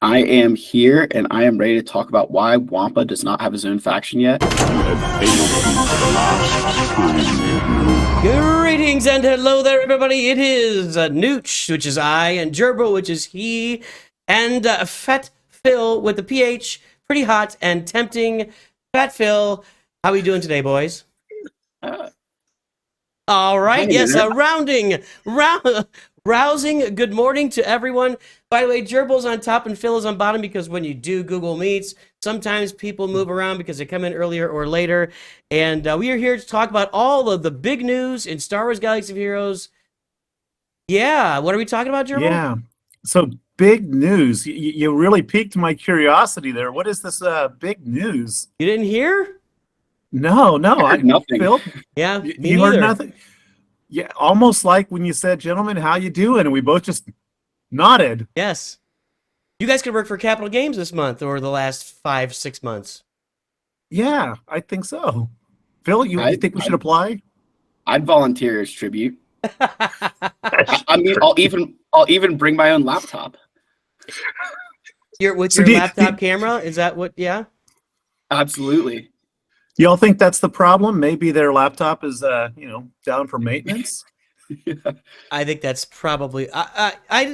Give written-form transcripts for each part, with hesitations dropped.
I am here, and I am ready to talk about why Wampa does not have his own faction yet. Greetings and hello there, everybody. It is NOOCH, which is I, and Gerbil, which is he, and PhatPhil with the PH, pretty hot and tempting. PhatPhil, how are we doing today, boys? All right, yes, rousing good morning to everyone. By the way, Gerbil's on top and Phil is on bottom because when you do Google Meets, sometimes people move around because they come in earlier or later. And we are here to talk about all of the big news in Star Wars Galaxy of Heroes. Yeah, what are we talking about, Gerbil? Yeah, so big news. You really piqued my curiosity there. What is this big news? You didn't hear? No, I heard nothing. Phil, Yeah, you heard nothing? Yeah, almost like when you said, "Gentlemen, how you doing?" and we both just nodded. Yes. You guys could work for Capital Games this month or the last 5-6 months. Yeah, I think so. Phil, you think we should apply? I'd volunteer as tribute. I mean, I'll even bring my own laptop. Your laptop camera? Is that what? Yeah. Absolutely. Y'all think that's the problem? Maybe their laptop is, down for maintenance. Yeah. I think that's probably.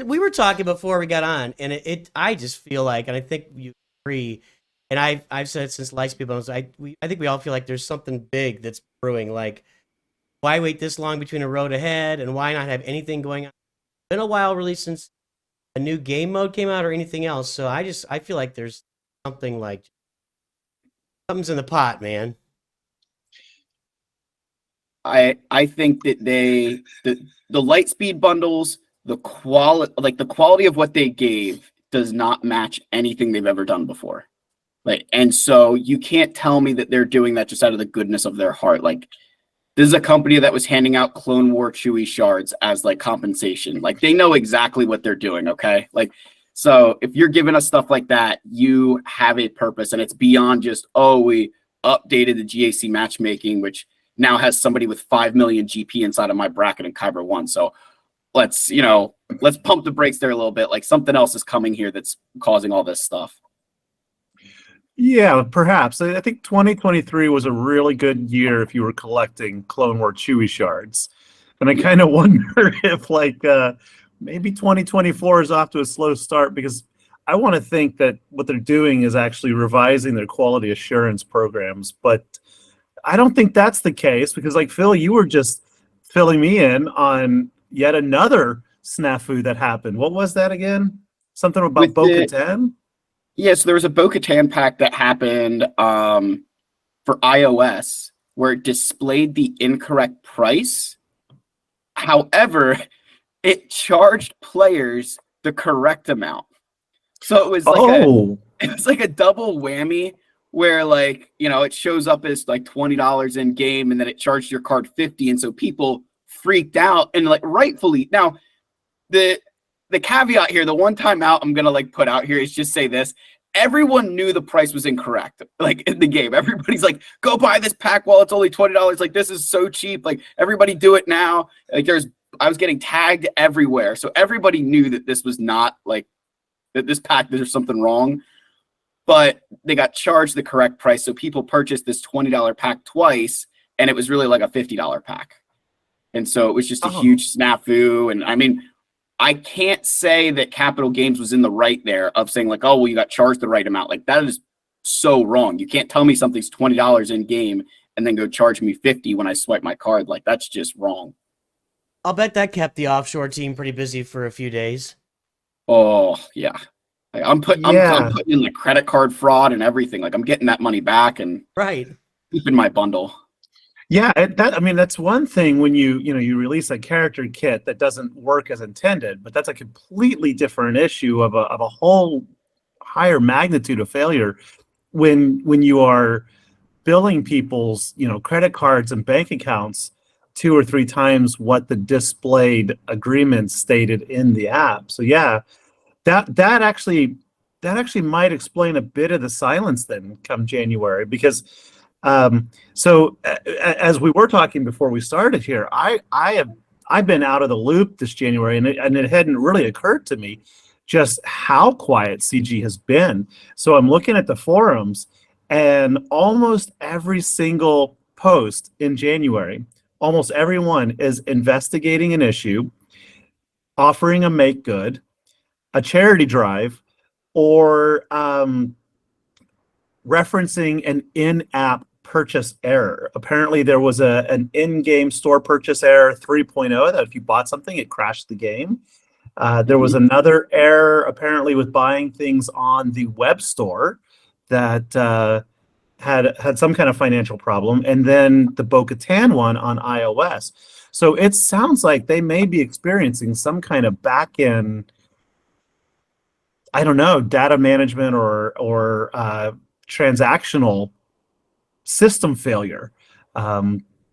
We were talking before we got on, and I just feel like, and I think you agree, and I've said it since Lightspeed Bones. I think we all feel like there's something big that's brewing. Like, why wait this long between a road ahead, and why not have anything going on? It's been a while, really, since a new game mode came out or anything else. So I feel like there's something like. Something's in the pot, man. I think that the Lightspeed bundles, the quality of what they gave does not match anything they've ever done before. And so you can't tell me that they're doing that just out of the goodness of their heart. Like, this is a company that was handing out Clone War Chewie shards as like compensation. Like, they know exactly what they're doing, okay? So if you're giving us stuff like that, you have a purpose, and it's beyond just, oh, we updated the GAC matchmaking, which now has somebody with 5 million GP inside of my bracket in Kyber 1. So let's pump the brakes there a little bit. Like, something else is coming here that's causing all this stuff. Yeah, perhaps. I think 2023 was a really good year if you were collecting Clone War Chewie shards. And I kind of wonder if, maybe 2024 is off to a slow start, because I want to think that what they're doing is actually revising their quality assurance programs. But I don't think that's the case, because, like, Phil, you were just filling me in on yet another snafu that happened. What was that again? Something about Bo-Katan? Yeah, so there was a Bo-Katan pack that happened for iOS where it displayed the incorrect price. However, it charged players the correct amount. So it was like a double whammy where, it shows up as like $20 in game, and then it charged your card $50, and so people freaked out, and rightfully. Now, the caveat here, the one time out I'm gonna put out here is just say this: everyone knew the price was incorrect. In the game, everybody's like, "Go buy this pack while it's only $20." Like, this is so cheap. Like, everybody do it now. I was getting tagged everywhere, so everybody knew that this was not that this pack, there's something wrong. But they got charged the correct price, so people purchased this $20 pack twice, and it was really like a $50 pack. And so it was just a huge snafu. And I mean, I can't say that Capital Games was in the right there of saying oh, well, you got charged the right amount. Like, that is so wrong. You can't tell me something's $20 in game and then go charge me $50 when I swipe my card. Like, that's just wrong. I'll bet that kept the offshore team pretty busy for a few days. Oh, yeah. I'm putting in the credit card fraud and everything. Like, I'm getting that money back and keeping my bundle. Yeah, that's one thing when you release a character kit that doesn't work as intended, but that's a completely different issue of a whole higher magnitude of failure when you are billing people's credit cards and bank accounts 2 or 3 times what the displayed agreement stated in the app. So yeah, that actually might explain a bit of the silence then come January, because so as we were talking before we started here, I've been out of the loop this January, and it hadn't really occurred to me just how quiet CG has been. So I'm looking at the forums, and almost every single post in January, almost everyone is investigating an issue, offering a make good, a charity drive, or referencing an in-app purchase error. Apparently there was an in-game store purchase error 3.0 that if you bought something, it crashed the game. There was another error apparently with buying things on the web store that had some kind of financial problem, and then the Bo-Katan one on iOS. So it sounds like they may be experiencing some kind of back-end, I don't know, data management or transactional system failure. I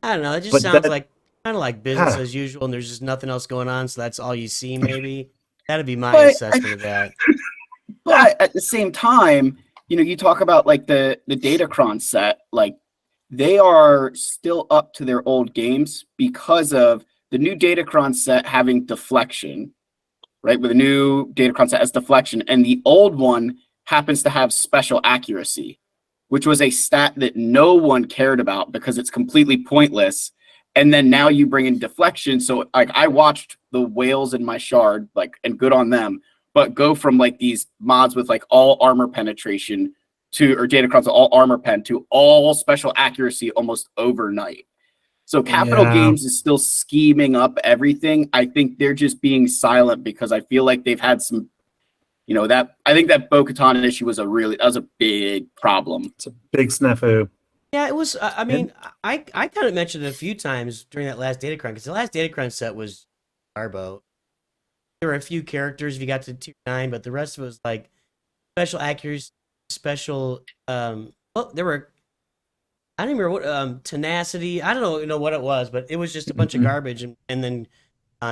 don't know. It just But sounds that- like kind of like business Yeah. as usual, and there's just nothing else going on, so that's all you see. Maybe that'd be my But- assessment of that. But at the same time, you talk about like the Datacron set, like they are still up to their old games because of the new Datacron set having deflection, right? With the new Datacron set has deflection, and the old one happens to have special accuracy, which was a stat that no one cared about because it's completely pointless. And then now you bring in deflection. So like I watched the whales in my shard, like, and good on them, but go from like these mods with like all armor penetration to, or Datacrons all armor pen to all special accuracy almost overnight. So Capital Games is still scheming up everything. I think they're just being silent because I feel like they've had some, that I think that Bo-Katan issue was that was a big problem. It's a big snafu. Yeah, it was. I mean, I kind of mentioned it a few times during that last Datacron because the last Datacron set was Garbo. There were a few characters if you got to tier 9, but the rest of it was like special accuracy, special. Well, there were. I don't remember what tenacity. I don't know what it was, but it was just a bunch of garbage and then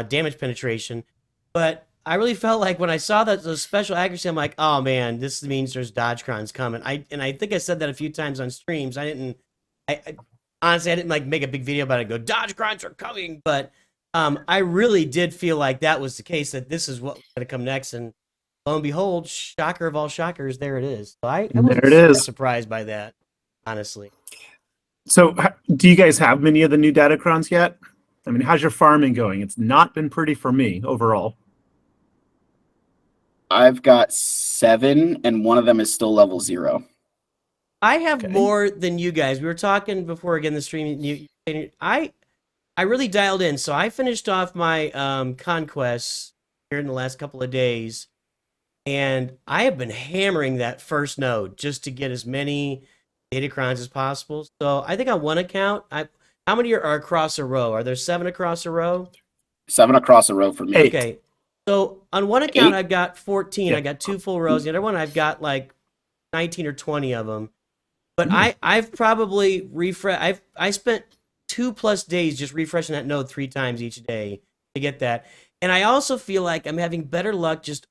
damage penetration. But I really felt like when I saw those special accuracy, I'm like, oh man, this means there's Datacrons coming. I think I said that a few times on streams. I honestly didn't like make a big video about it. And go, Datacrons are coming, but I really did feel like that was the case. That this is what's going to come next, and lo and behold, shocker of all shockers, there it is. So I wasn't super surprised by that, honestly. So do you guys have many of the new Datacrons yet? I mean, how's your farming going? It's not been pretty for me overall. I've got 7, and one of them is still level 0. I have more than you guys. We were talking before again the stream. I really dialed in, so I finished off my conquests here in the last couple of days, and I have been hammering that first node just to get as many Datacrons as possible. So I think on one account, how many are across a row? Are there 7 across a row? 7 across a row for me. 8. Okay. So on one account, 8? I've got 14. Yeah. I got 2 full rows. The other one, I've got like 19 or 20 of them. But I've probably I spent 2+ days just refreshing that node 3 times each day to get that. And I also feel like I'm having better luck just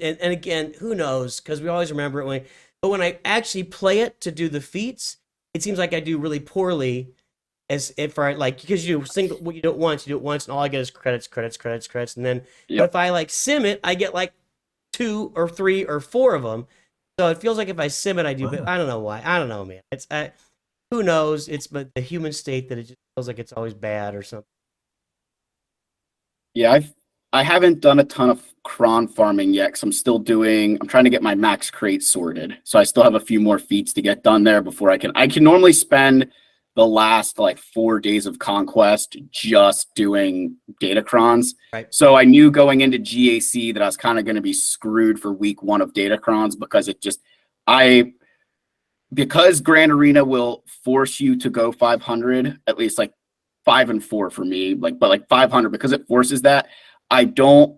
and again, who knows? Because we always remember it but when I actually play it to do the feats, it seems like I do really poorly. As if I like, because you do it once, and all I get is credits, and then but if I like sim it, I get like 2 or 3 or 4 of them. So it feels like if I sim it, I do. But I don't know why. I don't know, man. It's who knows? It's but the human state that it just feels like it's always bad or something. Yeah, I haven't done a ton of cron farming yet because I'm trying to get my max crate sorted. So I still have a few more feats to get done there before I can normally spend the last like 4 days of conquest just doing Datacrons. Right. So I knew going into GAC that I was kind of going to be screwed for week 1 of Datacrons because because Grand Arena will force you to go 500, at least like 5 and 4 for me, but like 500 because it forces that. I don't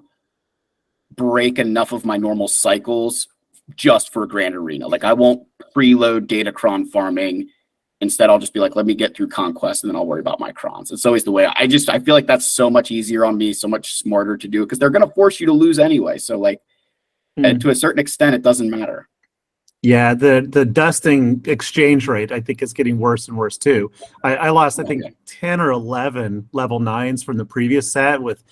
break enough of my normal cycles just for Grand Arena. Like I won't preload Datacron farming. Instead, I'll just be like, let me get through Conquest, and then I'll worry about my crons. It's always the way. I feel like that's so much easier on me, so much smarter to do, because they're going to force you to lose anyway. So, like, and to a certain extent, it doesn't matter. Yeah, the dusting exchange rate, I think, is getting worse and worse, too. I lost, I think, 10 or 11 level 9s from the previous set with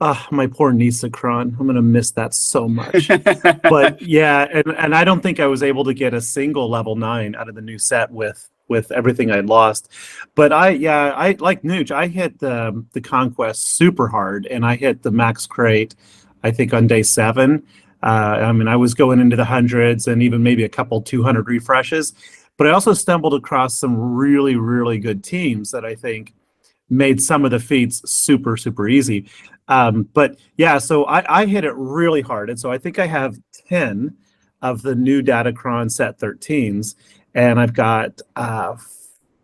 My poor Nisacron. I'm gonna miss that so much. But yeah, and I don't think I was able to get a single level 9 out of the new set with everything I'd lost. But I like NOOCH. I hit the conquest super hard, and I hit the max crate, I think on day 7. I mean, I was going into the hundreds and even maybe a couple 200 refreshes. But I also stumbled across some really, really good teams that I think made some of the feats super, super easy. But yeah, so I hit it really hard. And so I think I have 10 of the new Datacron set 13s. And I've got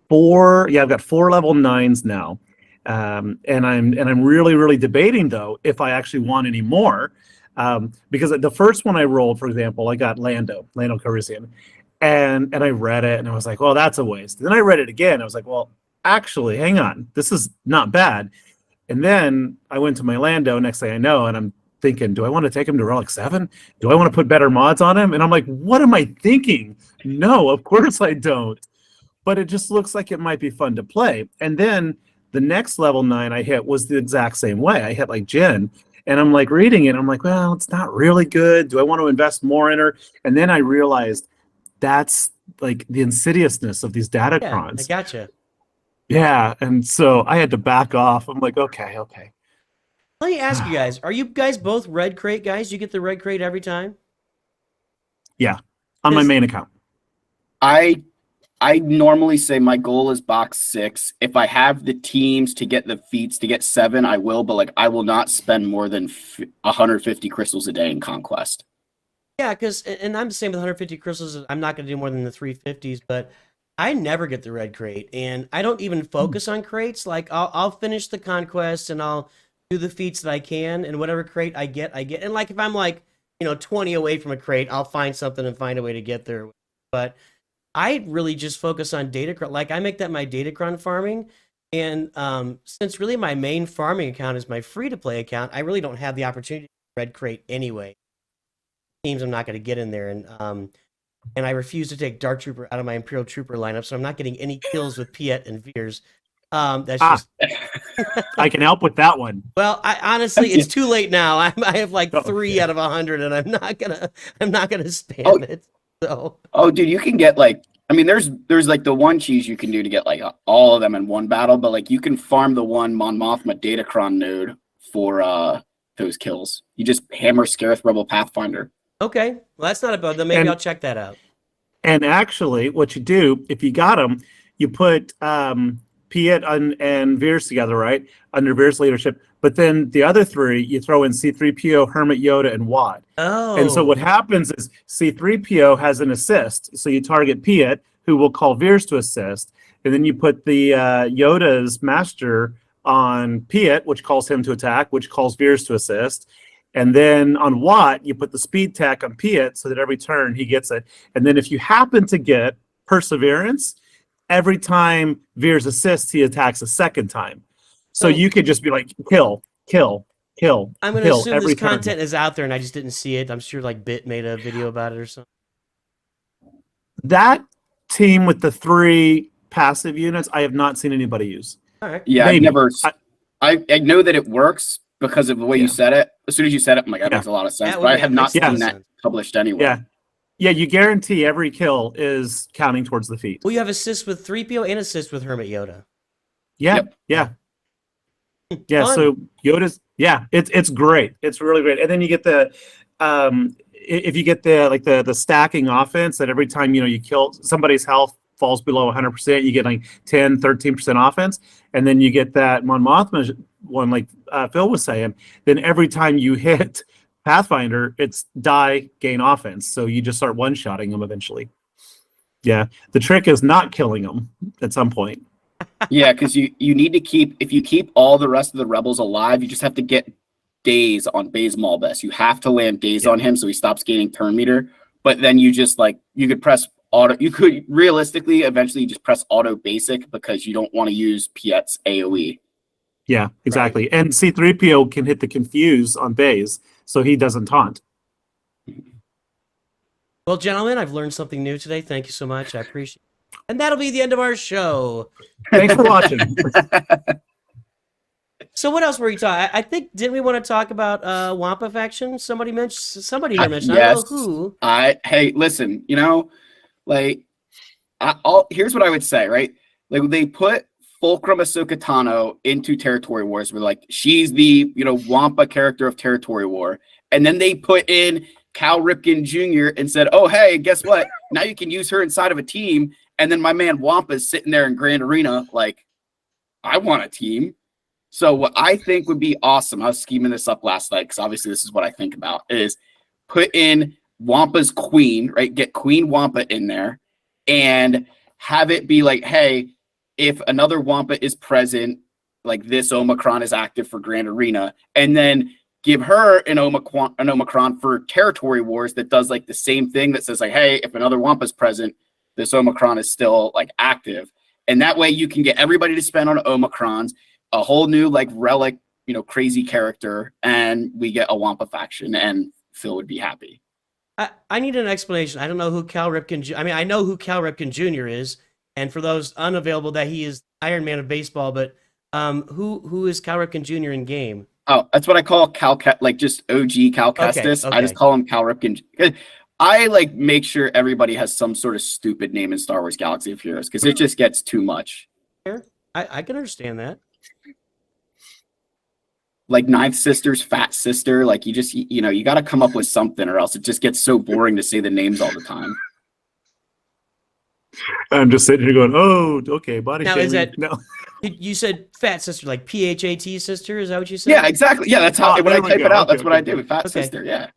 4 level 9s now. And I'm really, really debating though if I actually want any more. Because the first one I rolled, for example, I got Lando Calrissian. And I read it and I was like, well, that's a waste. Then I read it again. I was like, well, actually, hang on, this is not bad. And then I went to my Lando, next thing I know, and I'm thinking, do I want to take him to Relic 7? Do I want to put better mods on him? And I'm like, what am I thinking? No, of course I don't. But it just looks like it might be fun to play. And then the next level 9 I hit was the exact same way. I hit like Jen. And I'm like reading it. I'm like, well, it's not really good. Do I want to invest more in her? And then I realized that's like the insidiousness of these Datacrons. Yeah, I gotcha. Yeah, and so I had to back off. I'm like, okay. Let me ask you guys, are you guys both red crate guys? You get the red crate every time? Yeah, on my main account. I normally say my goal is box 6. If I have the teams to get the feats to get 7, I will, but like I will not spend more than 150 crystals a day in Conquest. Yeah, and I'm the same with 150 crystals. I'm not going to do more than the 350s, but I never get the red crate, and I don't even focus on crates. Like I'll finish the conquest and I'll do the feats that I can, and whatever crate I get. And like if I'm like 20 away from a crate, I'll find something and find a way to get there. But I really just focus on Datacron. Like I make that my Datacron farming, and since really my main farming account is my free to play account, I really don't have the opportunity to red crate anyway. Teams I'm not going to get in there, and I refuse to take Dark Trooper out of my Imperial Trooper lineup, so I'm not getting any kills with Piet and Veers. That's just. I can help with that one. Well, honestly, it's too late now. I have like 3 out of 100, and I'm not gonna spam it. So. Oh, dude, you can get like. I mean, there's like the one cheese you can do to get like all of them in one battle, but like you can farm the one Mon Mothma Datacron node for those kills. You just hammer Scarith Rebel Pathfinder. Okay, well that's not a bug. Then maybe I'll check that out. And actually, what you do if you got them, you put Piet and Veers together, right, under Veers' leadership. But then the other 3, you throw in C-3PO, Hermit Yoda, and Wad. Oh. And so what happens is C-3PO has an assist. So you target Piet, who will call Veers to assist. And then you put the Yoda's master on Piet, which calls him to attack, which calls Veers to assist. And then on Watt, you put the speed tech on Piet so that every turn he gets it. And then if you happen to get Perseverance, every time Veers assists, he attacks a second time. So you could just be like, kill. I'm going to assume this content is out there and I just didn't see it. I'm sure like Bit made a video about it or something. That team with the 3 passive units, I have not seen anybody use. All right. Yeah, I know that it works because of the way you said it. As soon as you said it, I'm like, that makes a lot of sense. But I have not seen that published anywhere. Yeah, you guarantee every kill is counting towards the feat. Well, you have assist with 3PO and assist with Hermit Yoda. Yeah. So Yoda's it's great. It's really great. And then you get the if you get the stacking offense that every time you kill somebody's health falls below 100%, you get like 10-13% offense, and then you get that Mon Mothma one like Phil was saying. Then every time you hit Pathfinder, it's die gain offense, so you just start one-shotting them eventually. Yeah, the trick is not killing them at some point. Yeah, because you need to if you keep all the rest of the rebels alive, you just have to get days on Baze Malbus. You have to land days on him so he stops gaining turn meter. But then you just you could press auto. You could realistically eventually just press auto basic because you don't want to use Piet's AoE. Yeah, exactly. Right. And C-3PO can hit the confuse on Baze, so he doesn't taunt. Well, gentlemen, I've learned something new today. Thank you so much. I appreciate it. And that'll be the end of our show. Thanks for watching. So what else were you talking? I think didn't we want to talk about Wampa Faction? Somebody here mentioned. I don't know Yes. who. Hey, listen, like here's what I would say, right? Like they put Fulcrum Ahsoka Tano into Territory Wars. We're like, she's the Wampa character of Territory War, and then they put in Cal Ripken Jr. and said, "Oh, hey, guess what? Now you can use her inside of a team." And then my man Wampa's sitting there in Grand Arena, like, I want a team. So what I think would be awesome, I was scheming this up last night because obviously this is what I think about, is put in Wampa's queen, right? Get Queen Wampa in there and have it be like, hey, if another Wampa is present, like this Omicron is active for Grand Arena, and then give her an Omicron for Territory Wars that does like the same thing that says like, hey, if another Wampa is present, this Omicron is still like active. And that way you can get everybody to spend on Omicrons, a whole new like relic, crazy character, and we get a Wampa faction, and Phil would be happy. I need an explanation. I don't know who Cal Ripken. I mean, I know who Cal Ripken Jr. is, and for those unavailable, that he is Iron Man of baseball. But who is Cal Ripken Jr. in game? Oh, that's what I call like just OG Cal Kestis. Okay. I just call him Cal Ripken. I like make sure everybody has some sort of stupid name in Star Wars Galaxy of Heroes because it just gets too much. I can understand that. Like Ninth Sister's Fat Sister, like you just you got to come up with something, or else it just gets so boring to say the names all the time. I'm just sitting here going, "Oh, okay, body Now, shaming." is that No. You said Fat Sister, like PHAT sister? Is that what you said? Yeah, exactly. Yeah, that's how when I type it out, that's what I do. Fat Okay. Sister, yeah.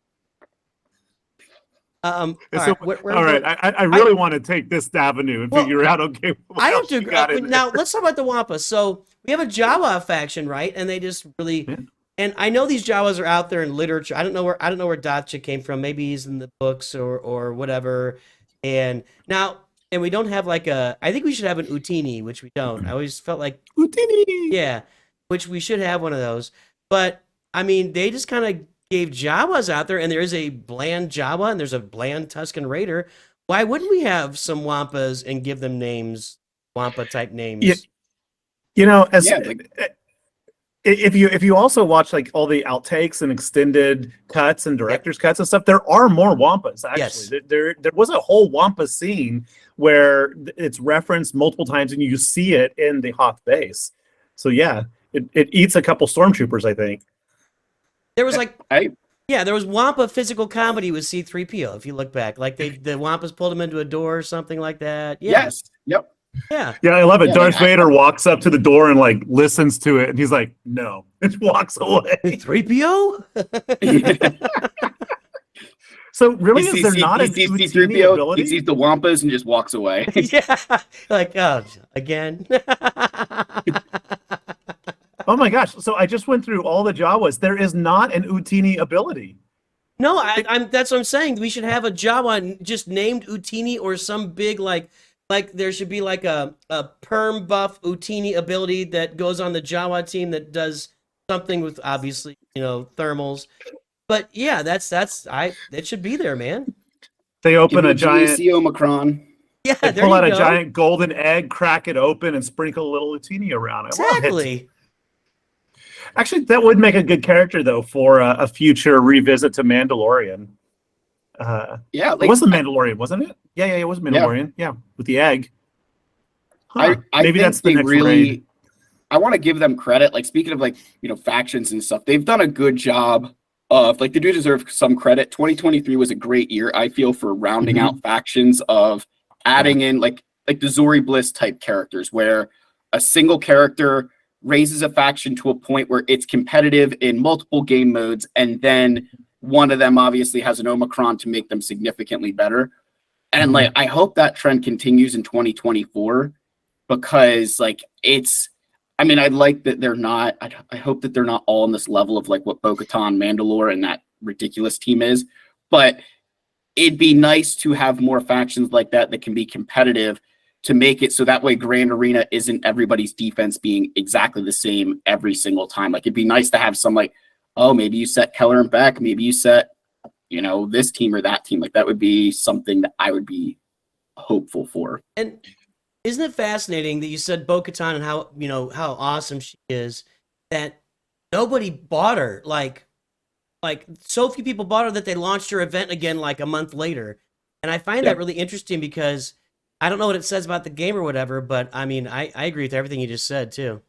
All So, right. all right. I really want to take this avenue and figure out. Okay, I have to now. Let's talk about the Wampa. So we have a Jawa faction, right? And they just really. Yeah. And I know these Jawas are out there in literature. I don't know where Dacha came from. Maybe he's in the books or whatever. And we don't have like I think we should have an Utini, which we don't. I always felt like Utini. Yeah, which we should have one of those. But I mean, they just kind of gave Jawas out there, and there is a bland Jawa and there's a bland Tusken Raider. Why wouldn't we have some Wampas and give them names, Wampa type names? Yeah. If you also watch like all the outtakes and extended cuts and director's cuts and stuff, there are more Wampas actually. Yes. There was a whole Wampa scene where it's referenced multiple times and you see it in the Hoth base. So yeah, it eats a couple stormtroopers, I think. There was there was Wampa physical comedy with C-3PO. If you look back, like the Wampas pulled him into a door or something like that. Yeah. Yes. Yep. Yeah. Yeah, I love it. Yeah, Darth Vader walks up to the door and like listens to it, and he's like, "No," and walks away. 3PO. So really, is there not a C-3PO? ability? He sees the Wampas and just walks away. Yeah. Like, oh, again. Oh my gosh! So I just went through all the Jawas. There is not an Utini ability. No, I'm. That's what I'm saying. We should have a Jawa just named Utini or some big like there should be like a perm buff Utini ability that goes on the Jawa team that does something with obviously thermals. But yeah, it should be there, man. They open a giant Omicron. Yeah, they pull out a giant golden egg, crack it open, and sprinkle a little Utini around it. Exactly. Actually, that would make a good character though for a future revisit to Mandalorian. Yeah, it was the Mandalorian, wasn't it? Yeah, it was Mandalorian. Yeah, with the egg. Huh. I Maybe think that's the next raid. I want to give them credit. Like speaking of like factions and stuff, they've done a good job of like they do deserve some credit. 2023 was a great year, I feel, for rounding out factions of adding in like the Zori Bliss type characters, where a single character raises a faction to a point where it's competitive in multiple game modes, and then one of them obviously has an Omicron to make them significantly better. And like I hope that trend continues in 2024, because like I like that they're not, I hope that they're not all on this level of like what Bo-Katan, Mandalore, and that ridiculous team is, but it'd be nice to have more factions like that can be competitive, to make it so that way Grand Arena isn't everybody's defense being exactly the same every single time. Like it'd be nice to have some like, oh, maybe you set Keller and Beck, maybe you set, this team or that team. Like that would be something that I would be hopeful for. And isn't it fascinating that you said Bo-Katan and how awesome she is, that nobody bought her. Like so few people bought her that they launched her event again like a month later. And I find Yeah. that really interesting because I don't know what it says about the game or whatever, but I mean, I agree with everything you just said too.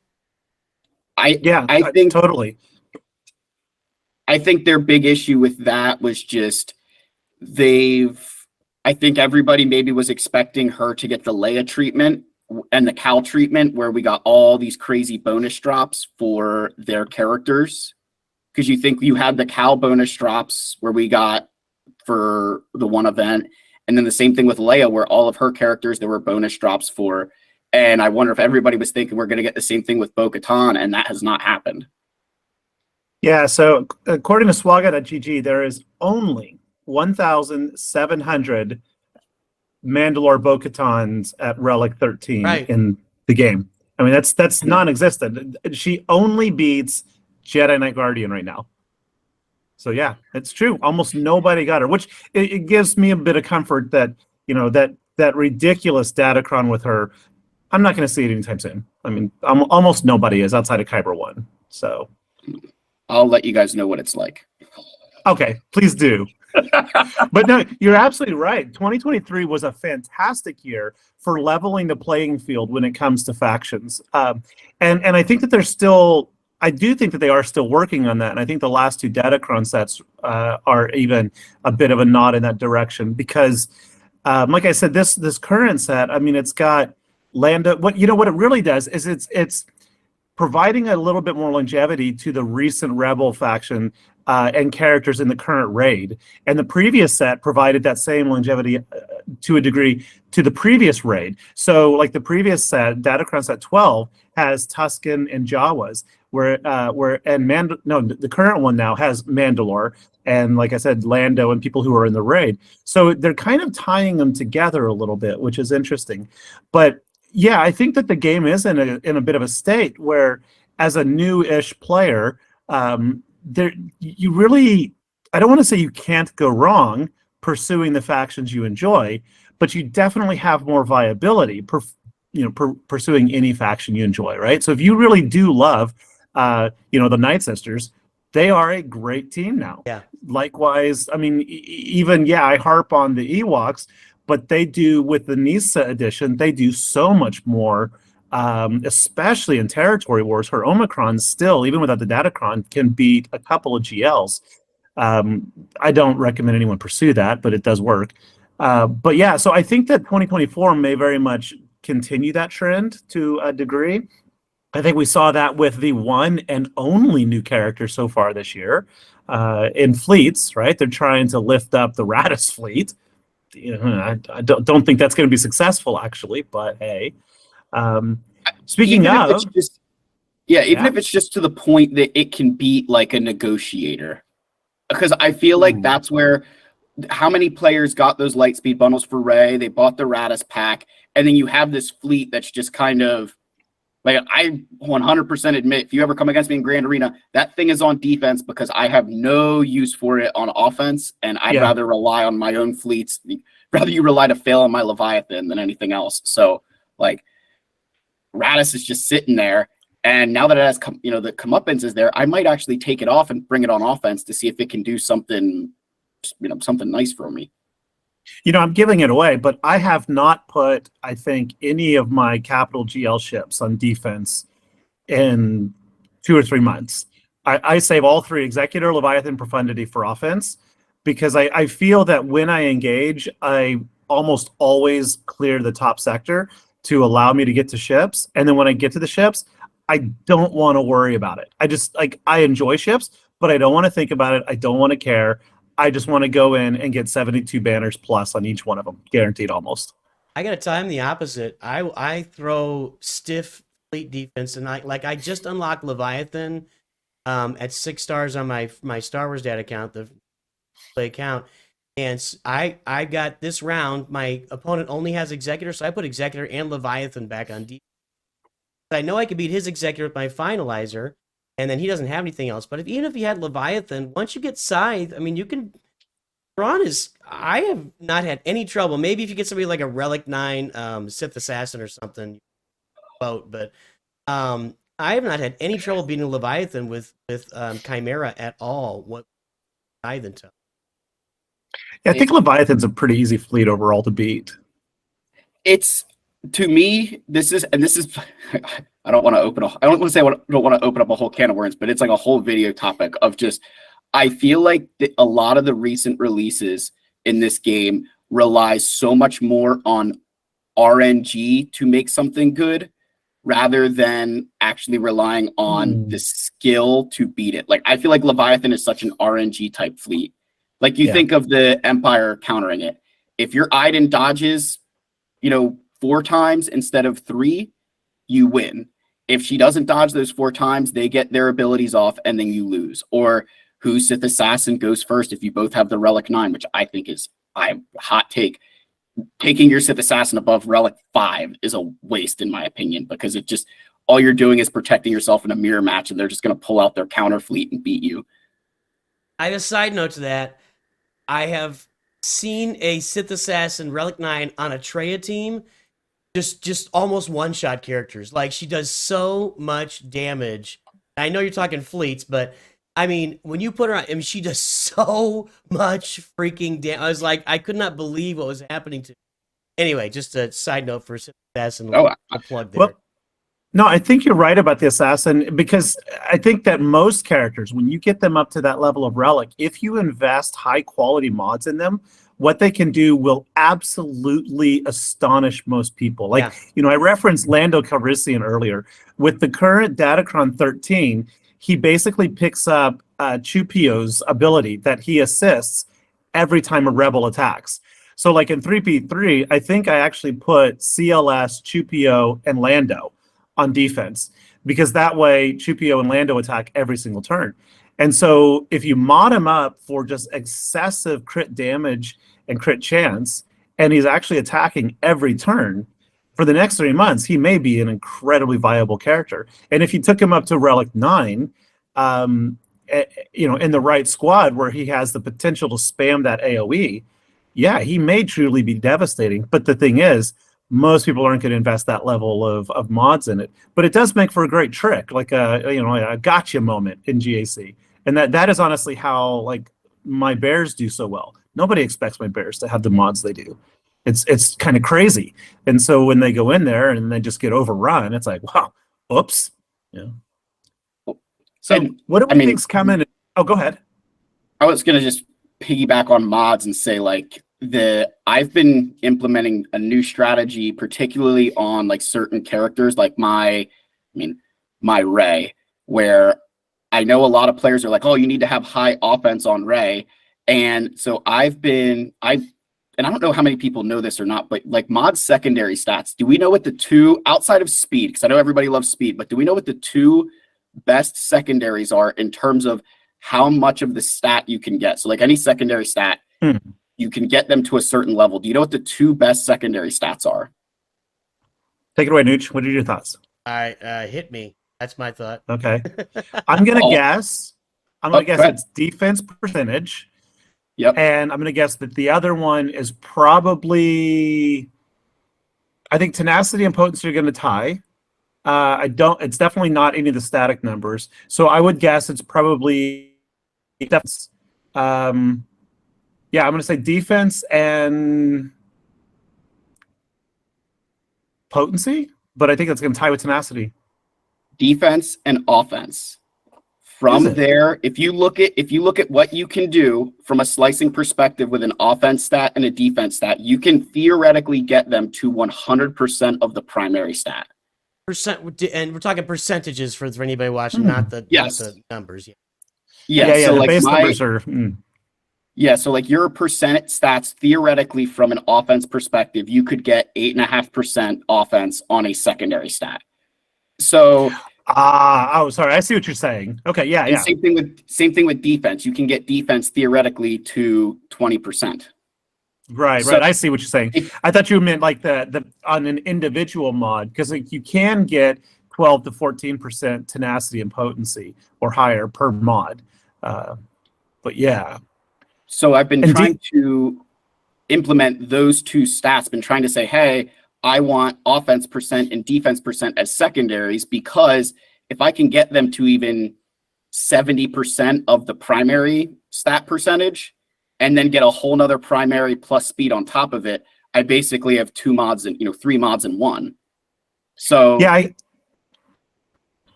Yeah, I think totally. I think their big issue with that was just they've I think everybody maybe was expecting her to get the Leia treatment and the Cal treatment where we got all these crazy bonus drops for their characters. Because you think you had the Cal bonus drops where we got for the one event, and then the same thing with Leia, where all of her characters there were bonus drops for. And I wonder if everybody was thinking we're going to get the same thing with Bo-Katan, and that has not happened. Yeah, so according to SWGOH.gg, there is only 1,700 Mandalore Bo-Katans at Relic 13 Right. in the game. I mean, that's non-existent. She only beats Jedi Knight Guardian right now. So yeah, it's true. Almost nobody got her, which it gives me a bit of comfort that, you know, that ridiculous Datacron with her, I'm not going to see it anytime soon. I mean, almost nobody is outside of Kyber 1. So I'll let you guys know what it's like. okay, please do. But no, you're absolutely right. 2023 was a fantastic year for leveling the playing field when it comes to factions. And I think that they're still, I do think that they are still working on that. And I think the last two Datacron sets are even a bit of a nod in that direction because, like I said, this current set, I mean, it's got Lando. What it really does is it's providing a little bit more longevity to the recent Rebel faction and characters in the current raid. And the previous set provided that same longevity to a degree to the previous raid. So like the previous set, Datacron set 12 has Tusken and Jawas, the current one now has Mandalore and, like I said, Lando and people who are in the raid. So they're kind of tying them together a little bit, which is interesting. But yeah, I think that the game is in a bit of a state where, as a new-ish player, you really, I don't want to say you can't go wrong pursuing the factions you enjoy, but you definitely have more viability pursuing any faction you enjoy, right? So if you really do love, the Night Sisters, they are a great team now. Yeah. Likewise, I mean, even I harp on the Ewoks, but they do with the Nisa edition, they do so much more, especially in territory wars. Her Omicron still, even without the Datacron, can beat a couple of GLs. I don't recommend anyone pursue that, but it does work. But yeah, so I think that 2024 may very much continue that trend to a degree. I think we saw that with the one and only new character so far this year in fleets, right? They're trying to lift up the Radis fleet. I don't think that's going to be successful, actually, but hey. Speaking even of, if it's just, if it's just to the point that it can be like a negotiator, because I feel like that's where how many players got those Lightspeed bundles for Rey? They bought the Radis pack, and then you have this fleet that's just kind of like, I 100% admit, if you ever come against me in Grand Arena, that thing is on defense because I have no use for it on offense, and I'd rather rely on my own fleets. Rather you rely to fail on my Leviathan than anything else. So, like, Radis is just sitting there, and now that it has the comeuppance is there, I might actually take it off and bring it on offense to see if it can do something, something nice for me. I'm giving it away, but I have not put, I think, any of my capital GL ships on defense in 2 or 3 months. I save all 3, Executor, Leviathan, Profundity, for offense, because I feel that when I engage, I almost always clear the top sector to allow me to get to ships. And then when I get to the ships, I don't want to worry about it. I enjoy ships, but I don't want to think about it. I don't want to care. I just want to go in and get 72 banners plus on each one of them, guaranteed almost. I got to time the opposite. I throw stiff fleet defense, and I just unlocked Leviathan at 6 stars on my Star Wars data account, the play account, and I got this round. My opponent only has Executor, so I put Executor and Leviathan back on defense. I know I could beat his Executor with my Finalizer, and then he doesn't have anything else. But even if he had Leviathan, once you get Scythe, I mean, you can. Thrawn is. I have not had any trouble. Maybe if you get somebody like a Relic 9 Sith Assassin or something, but I have not had any trouble beating Leviathan with Chimera at all. What Leviathan to? Yeah, I think Leviathan's a pretty easy fleet overall to beat. It's, to me, this is I don't want to open I don't want to say I don't want to open up a whole can of worms, but it's like a whole video topic of just, I feel like a lot of the recent releases in this game relies so much more on RNG to make something good rather than actually relying on the skill to beat it. Like, I feel like Leviathan is such an RNG type fleet. Like, you think of the Empire countering it. If your Iden dodges, 4 times instead of 3, you win. If she doesn't dodge those 4 times, they get their abilities off and then you lose. Or whose Sith Assassin goes first if you both have the Relic 9, which I think is hot take. Taking your Sith Assassin above Relic 5 is a waste, in my opinion, because it just, all you're doing is protecting yourself in a mirror match, and they're just going to pull out their counter fleet and beat you. I have a side note to that. I have seen a Sith Assassin Relic 9 on a Treya team just almost one-shot characters. Like, she does so much damage. I know you're talking fleets, but I mean, when you put her on, I mean, she does so much freaking damage. I was like, I could not believe what was happening to me. Anyway, just a side note for Sith Assassin. Oh, a plug there. Well, no, I think you're right about the Assassin, because I think that most characters, when you get them up to that level of Relic, if you invest high-quality mods in them, what they can do will absolutely astonish most people. Like, I referenced Lando Calrissian earlier. With the current Datacron 13, he basically picks up Chupio's ability that he assists every time a rebel attacks. So like in 3P3, I think I actually put CLS, Chupio, and Lando on defense, because that way Chupio and Lando attack every single turn. And so if you mod him up for just excessive crit damage and crit chance, and he's actually attacking every turn, for the next 3 months, he may be an incredibly viable character. And if you took him up to Relic 9, in the right squad where he has the potential to spam that AoE, he may truly be devastating. But the thing is, most people aren't going to invest that level of mods in it. But it does make for a great trick, like a gotcha moment in GAC. And that is honestly how, like, my bears do so well. Nobody expects my bears to have the mods they do. It's kind of crazy. And so when they go in there and they just get overrun, it's like, wow, oops. Yeah. So what do we think's coming? Oh, go ahead. I was going to just piggyback on mods and say, like, I've been implementing a new strategy, particularly on like certain characters, like my Rey, where I know a lot of players are like, oh, you need to have high offense on Rey. And so and I don't know how many people know this or not, but like mod secondary stats, do we know what the 2 outside of speed? Because I know everybody loves speed, but do we know what the 2 best secondaries are in terms of how much of the stat you can get? So like any secondary stat, you can get them to a certain level. Do you know what the 2 best secondary stats are? Take it away, Nooch. What are your thoughts? All right, hit me. That's my thought. Okay. I'm going to guess. I'm going to guess it's defense percentage. Yep. And I'm going to guess that the other one is probably, I think tenacity and potency are going to tie. It's definitely not any of the static numbers. So I would guess it's probably defense. I'm going to say defense and potency, but I think that's going to tie with tenacity. Defense and offense. From there, if you look at what you can do from a slicing perspective with an offense stat and a defense stat, you can theoretically get them to 100% of the primary stat. And we're talking percentages for anybody watching, not the numbers. Yeah. So the like base numbers are. Yeah, so like your percent stats, theoretically, from an offense perspective, you could get 8.5% offense on a secondary stat. So sorry, I see what you're saying. Okay, yeah. Same thing with defense. You can get defense theoretically to 20%. Right. I see what you're saying. I thought you meant like the on an individual mod, because like you can get 12 to 14% tenacity and potency or higher per mod. But yeah. So I've been trying to implement those 2 stats, been trying to say, hey, I want offense percent and defense percent as secondaries, because if I can get them to even 70% of the primary stat percentage, and then get a whole nother primary plus speed on top of it, I basically have 2 mods and 3 mods in one. So Yeah,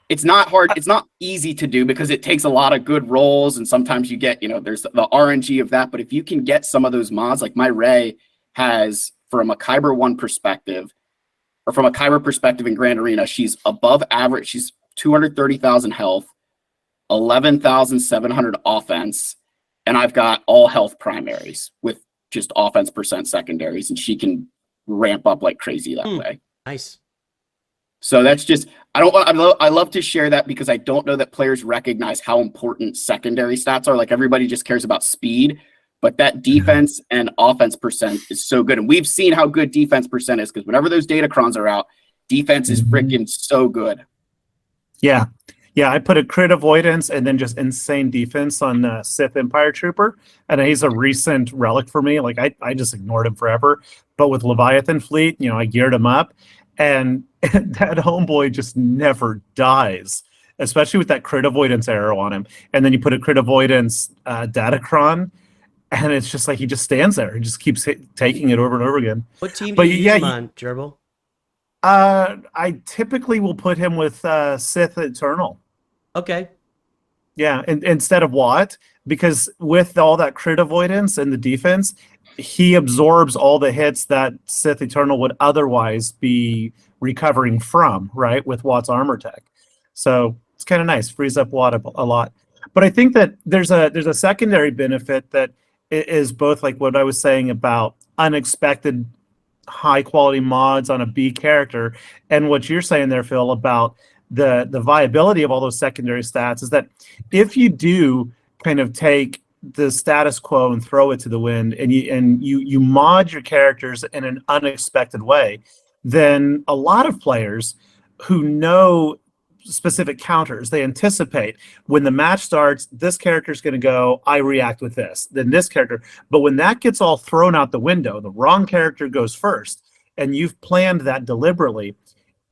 it's not hard. It's not easy to do because it takes a lot of good rolls, and sometimes you get, there's the RNG of that. But if you can get some of those mods, like my Ray has, from a Kyber 1 perspective, or from a Kyber perspective in Grand Arena, she's above average. She's 230,000 health, 11,700 offense, and I've got all health primaries with just offense percent secondaries, and she can ramp up like crazy that way. Nice. So that's just, I love to share that because I don't know that players recognize how important secondary stats are. Like, everybody just cares about speed, but that defense and offense percent is so good. And we've seen how good defense percent is, because whenever those Datacrons are out, defense is freaking so good. Yeah. Yeah, I put a crit avoidance and then just insane defense on Sith Empire Trooper. And he's a recent relic for me. Like, I just ignored him forever. But with Leviathan Fleet, I geared him up. And that homeboy just never dies, especially with that crit avoidance arrow on him. And then you put a crit avoidance Datacron, and it's just like he just stands there. He just keeps taking it over and over again. What team do you use him on, Gerbil? I typically will put him with Sith Eternal. Okay. Yeah, and instead of Watt, because with all that crit avoidance and the defense, he absorbs all the hits that Sith Eternal would otherwise be recovering from, right, with Watt's armor tech. So it's kind of nice, frees up Watt a lot. But I think that there's a secondary benefit that is both like what I was saying about unexpected high quality mods on a B character, and what you're saying there, Phil, about the viability of all those secondary stats, is that if you do kind of take the status quo and throw it to the wind, and you mod your characters in an unexpected way, then a lot of players who know specific counters, they anticipate when the match starts, this character is going to go, I react with this, then this character. But when that gets all thrown out the window, the wrong character goes first, and you've planned that deliberately,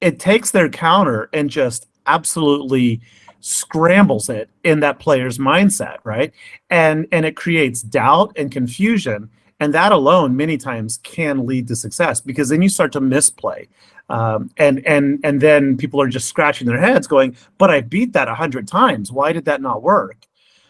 it takes their counter and just absolutely scrambles it in that player's mindset, right? And it creates doubt and confusion, and that alone many times can lead to success, because then you start to misplay. And then people are just scratching their heads going, but I beat that 100 times. Why did that not work?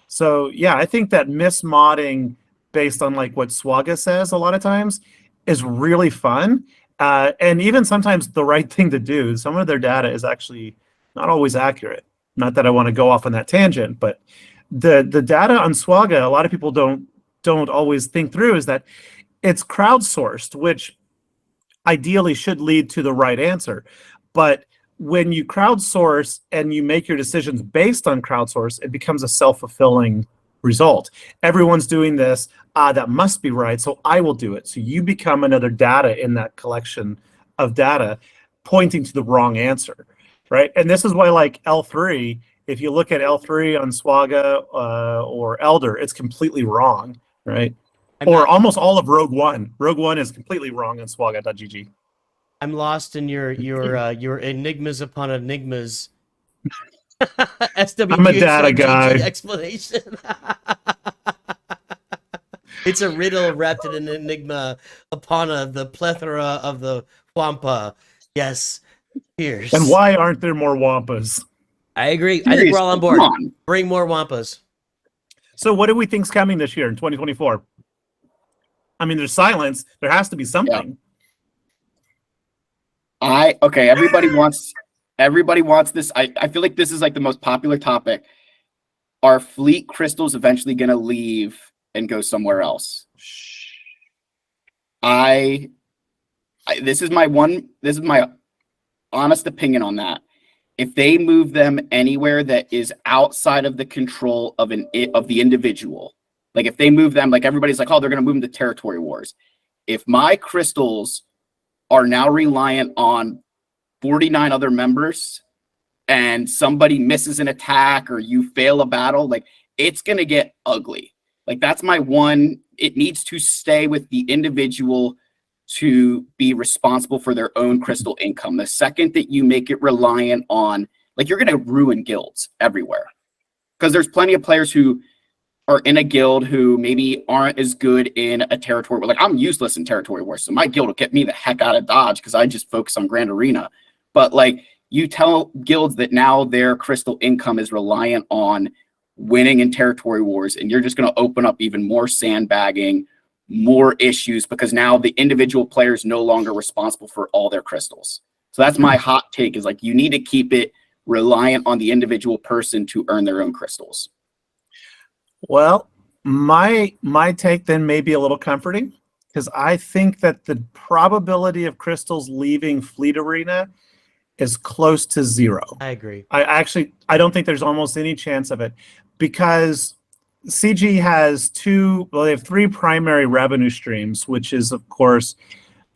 So yeah, I think that mismodding based on like what SWGOH says a lot of times is really fun. And even sometimes the right thing to do. Some of their data is actually not always accurate. Not that I want to go off on that tangent, but the data on SWGOH, a lot of people don't always think through, is that it's crowdsourced, which ideally should lead to the right answer. But when you crowdsource and you make your decisions based on crowdsource, it becomes a self-fulfilling result. Everyone's doing this, that must be right, so I will do it. So you become another data in that collection of data pointing to the wrong answer, right? And this is why, like L3, if you look at L3 on SWGOH or Elder, it's completely wrong, right? Or almost all of Rogue One. Rogue One is completely wrong on SWGOH.gg. I'm lost in your enigmas upon enigmas. SWGOH. I'm a data guy. Explanation. It's a riddle wrapped in an enigma upon the plethora of the Wampa. Yes. Cheers. And why aren't there more Wampas? I agree. I think we're all on board. Bring more Wampas. So what do we think's coming this year in 2024? I mean, there's silence. There has to be something. Yeah. Everybody wants this. I feel like this is like the most popular topic. Are fleet crystals eventually going to leave and go somewhere else? This is my honest opinion on that. If they move them anywhere that is outside of the control of the individual, like if they move them, like everybody's like, oh, they're going to move them to territory wars. If my crystals are now reliant on 49 other members and somebody misses an attack or you fail a battle, like it's going to get ugly. Like that's my one, it needs to stay with the individual to be responsible for their own crystal income. The second that you make it reliant on like you're going to ruin guilds everywhere. Because there's plenty of players who are in a guild who maybe aren't as good in a territory war. Like I'm useless in territory war, so my guild will get me the heck out of Dodge because I just focus on Grand Arena. But like you tell guilds that now their crystal income is reliant on winning in territory wars, and you're just going to open up even more sandbagging, more issues, because now the individual player is no longer responsible for all their crystals. So that's my hot take, is like you need to keep it reliant on the individual person to earn their own crystals. Well, my take then may be a little comforting, because I think that the probability of crystals leaving Fleet Arena is close to 0. I agree. I don't think there's almost any chance of it, because CG has they have 3 primary revenue streams, which is, of course,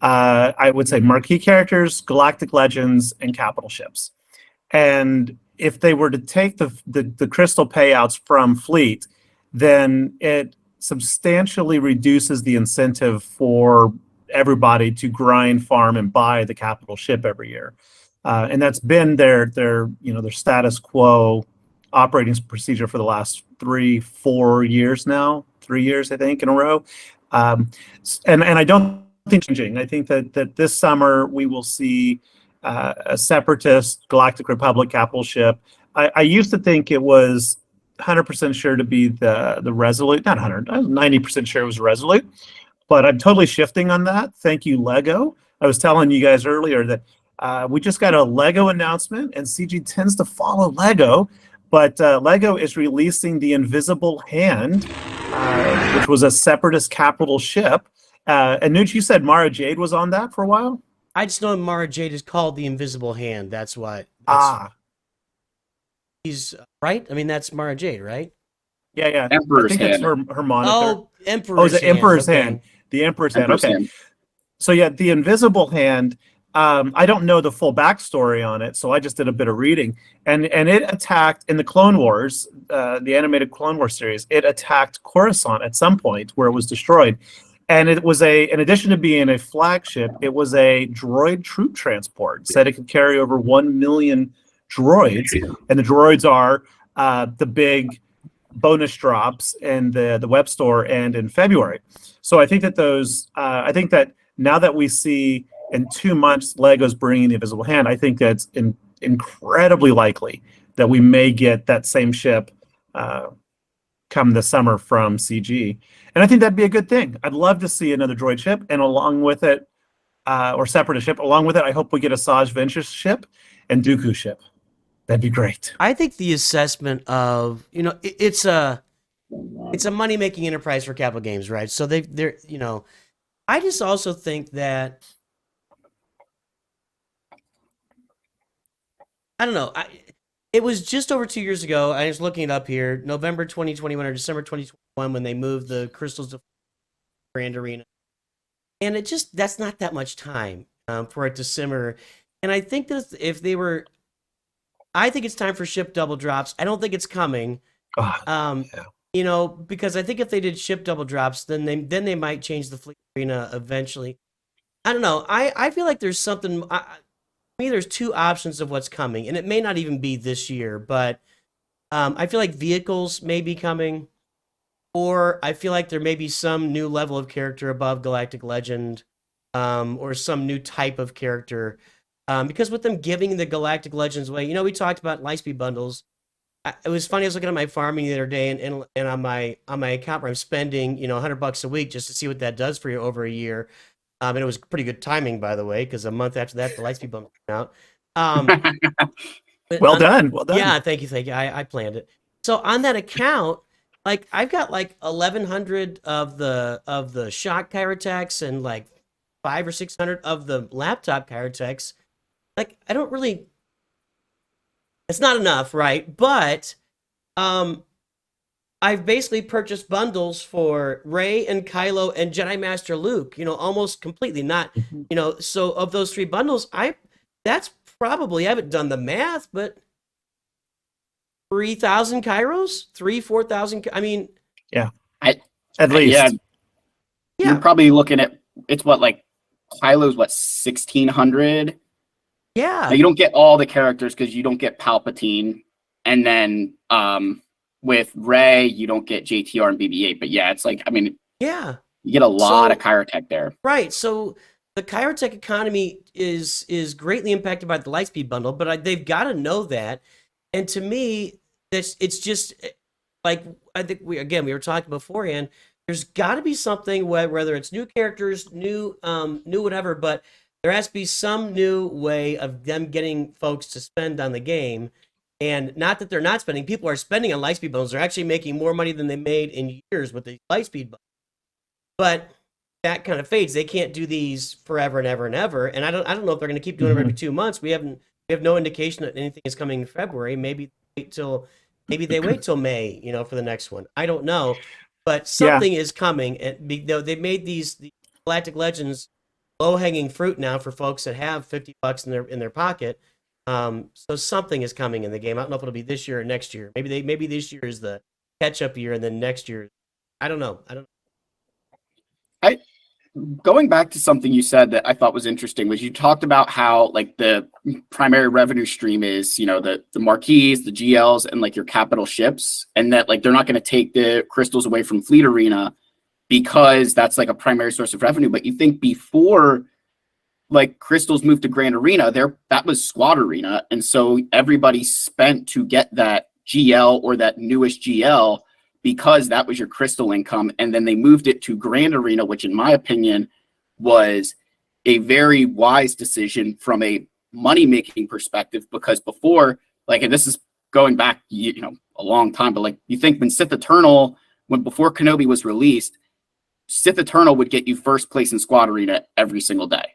I would say marquee characters, galactic legends, and capital ships. And if they were to take the crystal payouts from Fleet, then it substantially reduces the incentive for everybody to grind, farm, and buy the capital ship every year. And that's been their status quo operating procedure for the last 3-4 years now, 3 years, I think, in a row. And I don't think changing. I think that this summer we will see a separatist Galactic Republic capital ship. I used to think it was 100% sure to be the Resolute, not 100, I was 90% sure it was Resolute, but I'm totally shifting on that. Thank you, Lego. I was telling you guys earlier that we just got a Lego announcement, and CG tends to follow Lego, but Lego is releasing the Invisible Hand, which was a separatist capital ship. And NOOCH, you said Mara Jade was on that for a while? I just know Mara Jade is called the Invisible Hand. That's why. He's right. I mean, that's Mara Jade, right? Yeah. Emperor's I think Hand. that's her moniker. Oh, Emperor's the Emperor's Hand. Hand. The Emperor's Hand. Emperor's Okay. Hand. So yeah, the Invisible Hand. I don't know the full backstory on it, so I just did a bit of reading. And it attacked in the Clone Wars, the animated Clone Wars series. It attacked Coruscant at some point where it was destroyed. And it was in addition to being a flagship, it was a droid troop transport. Said it could carry over 1 million droids, and the droids are the big bonus drops in the web store and in February. So I think that now that we see in 2 months Lego's bringing the Invisible Hand, I think that's incredibly likely that we may get that same ship come the summer from CG. And I think that'd be a good thing. I'd love to see another droid ship, and along with it, or separatist ship, along with it, I hope we get a Saj Ventress ship and Dooku ship. That'd be great. I think the assessment of, it's a money-making enterprise for Capital Games, right? So they're I just also think that, I don't know, it was just over 2 years ago, I was looking it up here, November 2021 or December 2021, when they moved the crystals to Grand Arena. And that's not that much time for it to simmer. And I think that I think it's time for ship double drops. I don't think it's coming. Yeah. Because I think if they did ship double drops, then they might change the Fleet Arena eventually. I don't know. I feel like there's something. To me, there's 2 options of what's coming, and it may not even be this year. But I feel like vehicles may be coming, or I feel like there may be some new level of character above Galactic Legend, or some new type of character. Because with them giving the Galactic Legends away, we talked about Lightspeed bundles. It was funny. I was looking at my farming the other day, and on my account where I'm spending $100 a week just to see what that does for you over a year. And it was pretty good timing, by the way, because a month after that, the Lightspeed bundle came out. Well done. Yeah, thank you. I planned it. So on that account, like I've got like 1,100 of the shock Kyrotechs and like 500 or 600 of the laptop Kyrotechs. Like I don't really. It's not enough, right? But I've basically purchased bundles for Rey and Kylo and Jedi Master Luke, almost completely. Not, so of those 3 bundles, that's probably, I haven't done the math, but 3,000 Kairos? 4,000, I mean. Yeah. At least. Yeah. You're probably looking at, it's what, like, Kylo's what, 1,600? Yeah. Now, you don't get all the characters because you don't get Palpatine, and then with Rey, you don't get JTR and BB-8. But yeah, it's like, I mean, Yeah. you get a lot of So Kyrotech there. right. So the Kyrotech economy is greatly impacted by the Lightspeed bundle, but they've got to know that. And to me, it's just like I think we were talking beforehand. There's got to be something whether it's new characters, new whatever, but there has to be some new way of them getting folks to spend on the game. And not that they're not spending; people are spending on Lightspeed bundles. They're actually making more money than they made in years with the Lightspeed bundle. But that kind of fades. They can't do these forever and ever and ever. And I don't know if they're going to keep doing it every 2 months. We have no indication that anything is coming in February. Maybe they wait till May, for the next one. I don't know, but something is coming. And they've made these Galactic Legends low hanging fruit now for folks that have $50 in their pocket. So something is coming in the game. I don't know if it'll be this year or next year. Maybe this year is the catch up year, and then next year, I don't know. Going back to something you said that I thought was interesting was you talked about how like the primary revenue stream is, the marquees, the GLs, and like your capital ships, and that like they're not going to take the crystals away from Fleet Arena because that's like a primary source of revenue. But you think before like crystals moved to Grand Arena, that was Squad Arena, and so everybody spent to get that GL or that newest GL because that was your crystal income. And then they moved it to Grand Arena, which in my opinion was a very wise decision from a money-making perspective, because before, like, and this is going back, a long time, but like, you think when Sith Eternal, before Kenobi was released, Sith Eternal would get you first place in Squad Arena every single day.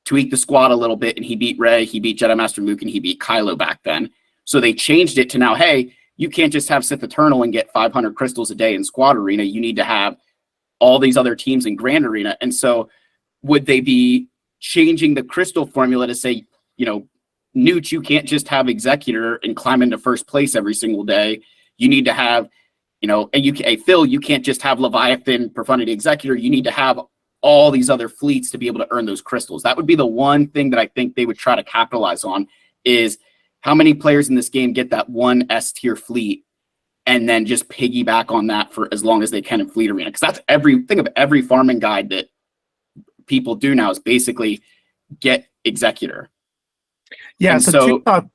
Tweak the squad a little bit, and he beat Rey, he beat Jedi Master Luke, and he beat Kylo back then. So they changed it to now, hey, you can't just have Sith Eternal and get 500 crystals a day in Squad Arena. You need to have all these other teams in Grand Arena. And so would they be changing the crystal formula to say, NOOCH, you can't just have Executor and climb into first place every single day. You need to have, Phil, you can't just have Leviathan, Profundity, Executor. You need to have all these other fleets to be able to earn those crystals. That would be the one thing that I think they would try to capitalize on, is how many players in this game get that one S-tier fleet and then just piggyback on that for as long as they can in Fleet Arena. Because that's every farming guide that people do now is basically get Executor. Yeah, and so go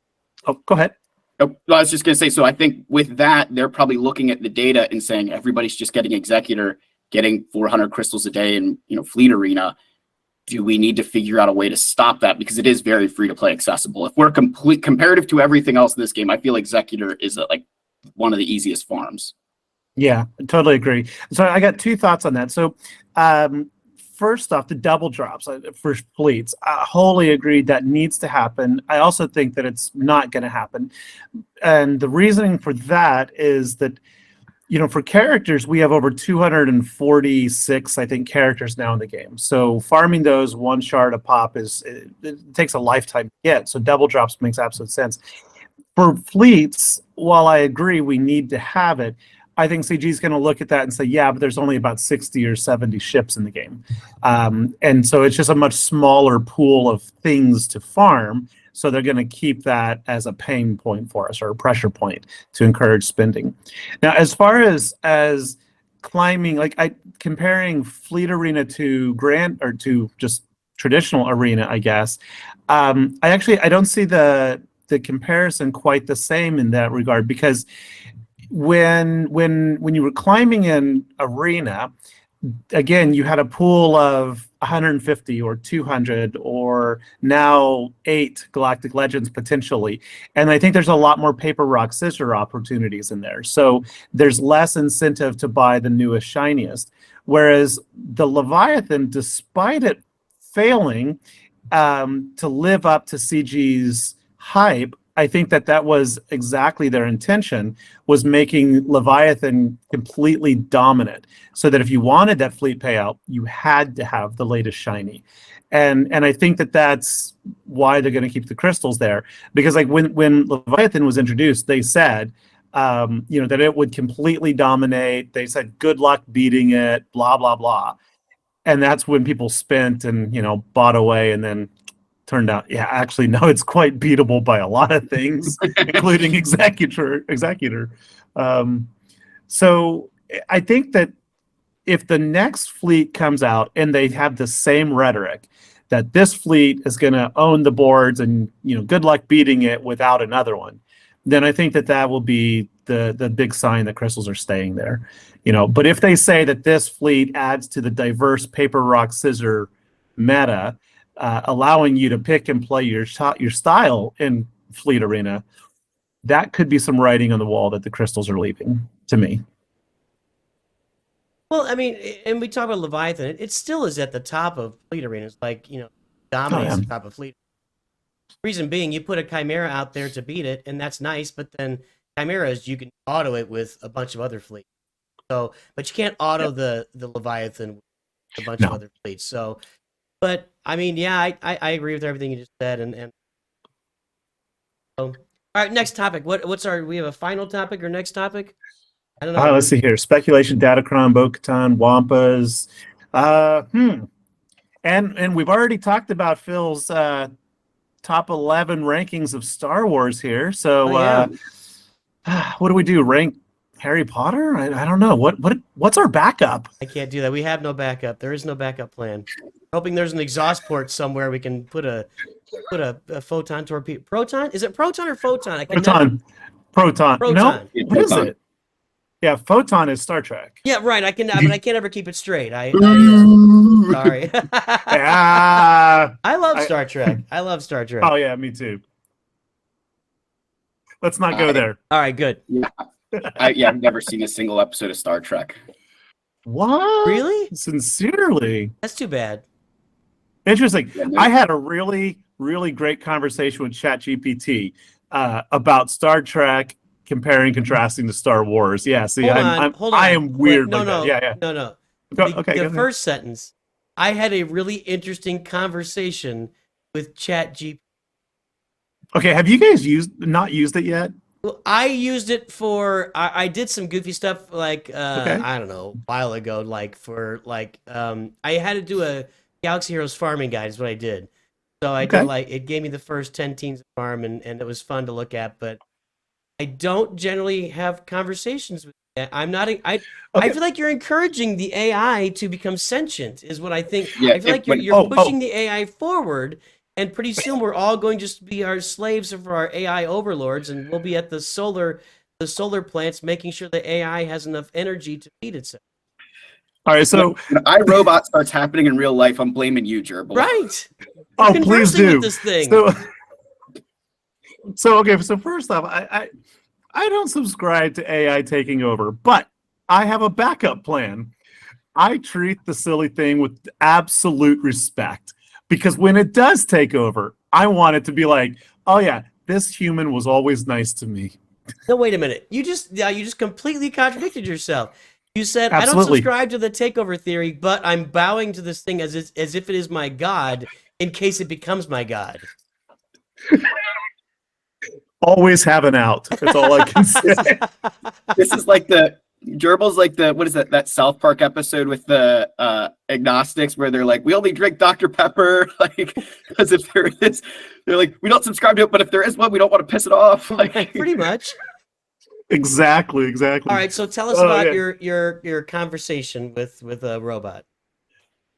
ahead. I was just going to say, so I think with that, they're probably looking at the data and saying everybody's just getting Executor, getting 400 crystals a day in Fleet Arena. Do we need to figure out a way to stop that? Because it is very free to play accessible. If we're comparative to everything else in this game, I feel Executor is like one of the easiest farms. Yeah, I totally agree. So I got two thoughts on that. So first off, the double drops for fleets, I wholly agree that needs to happen. I also think that it's not going to happen. And the reasoning for that is that, for characters, we have over 246, I think, characters now in the game. So farming those one shard a pop it takes a lifetime to get. So double drops makes absolute sense. For fleets, while I agree we need to have it, I think CG is going to look at that and say, yeah, but there's only about 60 or 70 ships in the game. And so it's just a much smaller pool of things to farm. So they're going to keep that as a pain point for us, or a pressure point to encourage spending. Now, as far as climbing, comparing Fleet Arena to to just traditional arena, I guess, I don't see the comparison quite the same in that regard, because when you were climbing in arena, again, you had a pool of 150 or 200 or now 8 Galactic Legends potentially. And I think there's a lot more paper, rock, scissor opportunities in there. So there's less incentive to buy the newest, shiniest. Whereas the Leviathan, despite it failing to live up to CG's hype, I think that was exactly their intention, was making Leviathan completely dominant, so that if you wanted that fleet payout, you had to have the latest shiny. And I think that's why they're going to keep the crystals there, because like when Leviathan was introduced, they said that it would completely dominate. They said good luck beating it, blah blah blah. And that's when people spent and bought away, and then turned out, yeah, actually, no, it's quite beatable by a lot of things, including executor. So I think that if the next fleet comes out and they have the same rhetoric, that this fleet is going to own the boards and, good luck beating it without another one, then I think that will be the big sign that crystals are staying there. But if they say that this fleet adds to the diverse paper, rock, scissor meta, allowing you to pick and play your style in Fleet Arena, that could be some writing on the wall that the crystals are leaving to me. Well, I mean, and we talk about Leviathan. It still is at the top of Fleet Arenas, dominates the top of Fleet. Reason being, you put a Chimera out there to beat it, and that's nice, but then Chimeras, you can auto it with a bunch of other fleets. So, but you can't auto the Leviathan with a bunch of other fleets. So, but I mean, yeah, I agree with everything you just said, and so, all right, next topic. We have a final topic or next topic? I don't know. Let's see here. Speculation, Datacron, Bo-Katan, Wampas. And we've already talked about Phil's top 11 rankings of Star Wars here. So what do we do? Rank Harry Potter? I don't know. What's our backup? I can't do that. We have no backup. There is no backup plan. Hoping there's an exhaust port somewhere we can put a photon torpedo. Proton? Is it proton or photon? Proton. No, Yeah, what is Proton. it? Yeah, Photon is Star Trek. Yeah, right. but I can't ever keep it straight. Sorry. I love Star Trek. Oh yeah, me too. Let's not go there. All right, good. I've never seen a single episode of Star Trek. What? Really? Sincerely. That's too bad. Interesting. Yeah, no. I had a really, really great conversation with ChatGPT about Star Trek, comparing, contrasting to Star Wars. Yeah, see, Hold on. I am weird. No. Yeah. No. Okay. The first sentence, I had a really interesting conversation with ChatGPT. Okay, have you guys not used it yet? Well, I used it for I did some goofy stuff I don't know, a while ago, I had to do a Galaxy Heroes farming guide is what I did. So I did it gave me the first 10 teams of farm and it was fun to look at, but I don't generally have conversations with it. I feel like you're encouraging the AI to become sentient is what I think. Yeah, I feel like you're pushing the AI forward. And pretty soon we're all going to just be our slaves of our AI overlords, and we'll be at the solar plants making sure the AI has enough energy to feed itself. All right, so when iRobot starts happening in real life, I'm blaming you, Gerbil. Right. Oh, please do. With this thing. So first off, I don't subscribe to AI taking over, but I have a backup plan. I treat the silly thing with absolute respect. Because when it does take over, I want it to be like, oh yeah, this human was always nice to me. No, wait a minute. You just completely contradicted yourself. You said, Absolutely. I don't subscribe to the takeover theory, but I'm bowing to this thing as if it is my god in case it becomes my god. Always have an out. That's all I can say. This is like Gerbil's like what is that South Park episode with the agnostics where they're like, we only drink Dr. Pepper, because if there is, they're like, we don't subscribe to it, but if there is one, we don't want to piss it off. Pretty much. Exactly. All right, so tell us about your conversation with a robot.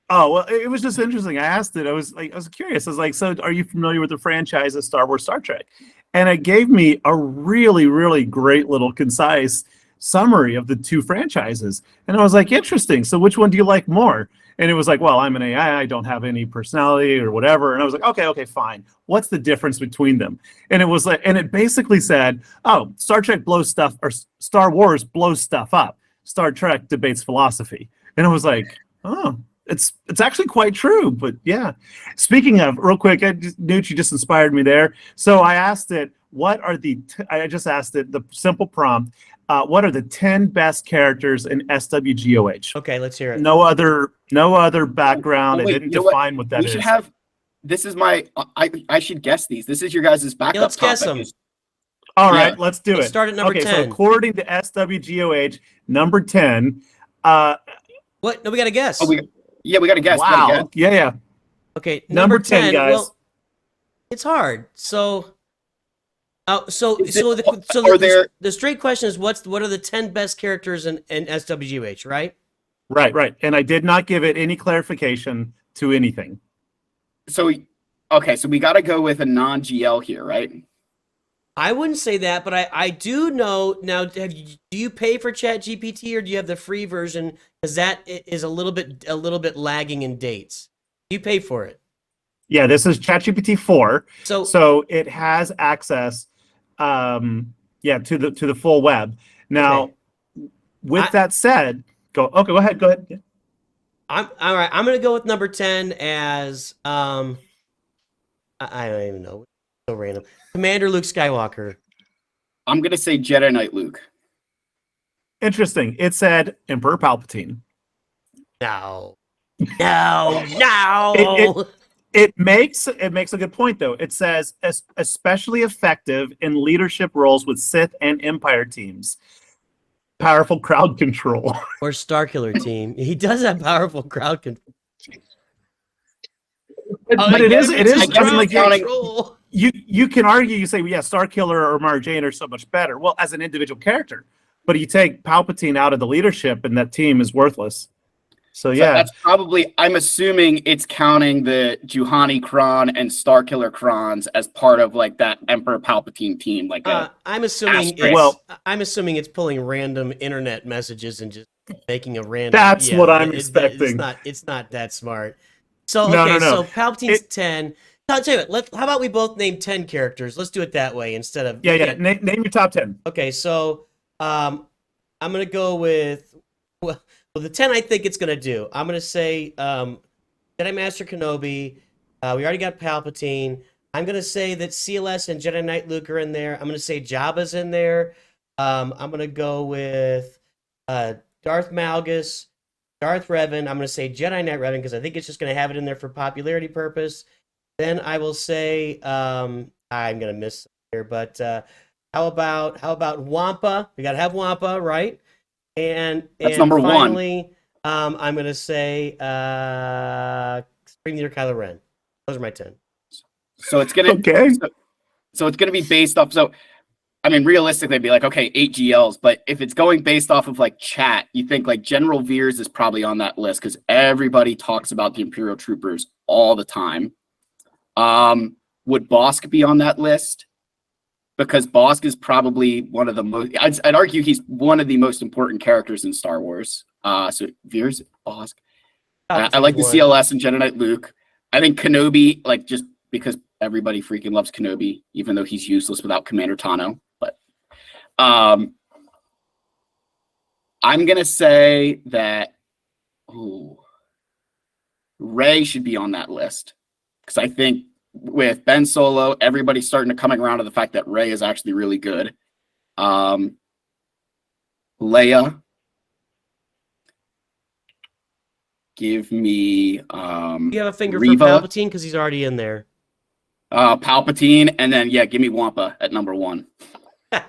Oh, well, it was just interesting. I asked it. I was curious. I was like, so are you familiar with the franchise of Star Wars, Star Trek? And it gave me a really, really great little concise summary of the two franchises. And I was like, interesting. So which one do you like more? And it was like, well, I'm an AI. I don't have any personality or whatever. And I was like, okay, fine. What's the difference between them? And it was like, and it basically said, oh, Star Trek blows stuff, or Star Wars blows stuff up. Star Trek debates philosophy. And I was like, oh, it's actually quite true. But yeah. Speaking of, real quick, NOOCH, you just inspired me there. So I asked it, I just asked it the simple prompt, what are the 10 best characters in SWGOH? Okay, let's hear it. No other background. Wait, It didn't define what that is. We should have. This is I should guess these. This is your guys' backup. Yeah, let's guess them. All right, let's do it. Let's start at number 10. So according to SWGOH, number 10. What? No, we got to guess. We got to guess. Wow. Yeah. Okay, Number 10, guys. Well, It's hard. So, so Is it- the, are there? the straight question is what are the 10 best characters in SWGH, right? Right. And I did not give it any clarification to anything. So okay, so we got to go with a non-GL here, right? I wouldn't say that, but I do know now. Do you pay for ChatGPT or do you have the free version? Because that is a little bit lagging in dates. Do you pay for it? Yeah, this is ChatGPT 4. So So it has access to the full web. Now, Okay. with that said, go ahead. Yeah. I'm all right. I'm gonna go with number 10 as I don't even know. So random. Commander Luke Skywalker. I'm gonna say Jedi Knight Luke. Interesting. It said Emperor Palpatine. No. No. It makes a good point though. It says especially effective in leadership roles with Sith and Empire teams. Powerful crowd control. Or Starkiller team. He does have powerful crowd control. But it is like control. you can argue, you say, well, yeah, Starkiller or Mara Jade are so much better. Well, as an individual character. But you take Palpatine out of the leadership and that team is worthless. So yeah. That's probably, I'm assuming it's counting the Juhani Kron and Starkiller Krons as part of like that Emperor Palpatine team. Like I'm assuming asterisk. I'm assuming it's pulling random internet messages and just making a random. That's what I'm expecting. It's not that smart. So No. so Palpatine's 10. I'll tell you what. How about we both name 10 characters? Let's do it that way instead of Name your top 10. Okay, so I'm gonna go with well the 10 I think it's gonna do. I'm gonna say Jedi Master Kenobi. We already got Palpatine. I'm gonna say that CLS and Jedi Knight Luke are in there. I'm gonna say Jabba's in there. I'm gonna go with Darth Malgus, Darth Revan. I'm gonna say Jedi Knight Revan because I think it's just gonna have it in there for popularity purpose. Then I will say I'm gonna miss here, but how about Wampa? We gotta have Wampa, right? And number finally, I'm gonna say Supreme Leader Kylo Ren. Those are my 10. So it's gonna so it's gonna be based off. So I mean, realistically, it'd be like, okay, 8 GLs, but if it's going based off of like chat, you think like General Veers is probably on that list because everybody talks about the Imperial Troopers all the time. Would Bosk be on that list? Because Bosk is probably one of the most, I'd argue he's one of the most important characters in Star Wars. So Veers, Bosk. I like the CLS and Jedi Knight Luke. I think Kenobi, like just because everybody freaking loves Kenobi, even though he's useless without Commander Tano. But I'm gonna say that Rey should be on that list because I think with Ben Solo, everybody's starting to coming around to the fact that Rey is actually really good. Leia. Give me You have a finger Reva, for Palpatine because he's already in there. Palpatine, and then give me Wampa at number 1. I'm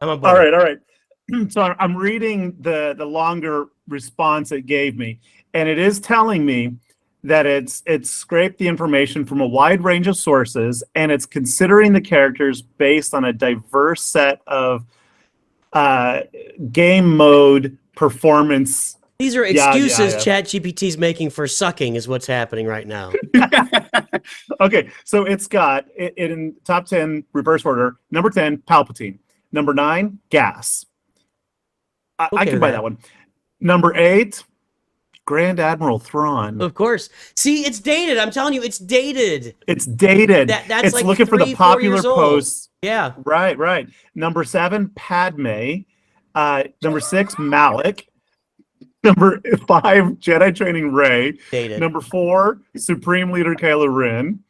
on board. All right. So I'm reading the longer response it gave me, and it is telling me that it's scraped the information from a wide range of sources, and it's considering the characters based on a diverse set of game mode performance. These are excuses ChatGPT's making for sucking is what's happening right now. Okay, so it's got it in top 10 reverse order. Number 10, Palpatine. Number 9, Gas. I can buy that one. Number 8, Grand Admiral Thrawn. Of course. See, it's dated. I'm telling you, it's dated. It's dated. That's it's like looking for the 3-4 popular years old. posts. Yeah. Right. Number 7, Padme. Number 6, Malik. Number 5, Jedi Training Rey. Dated. Number 4, Supreme Leader Kylo Ren.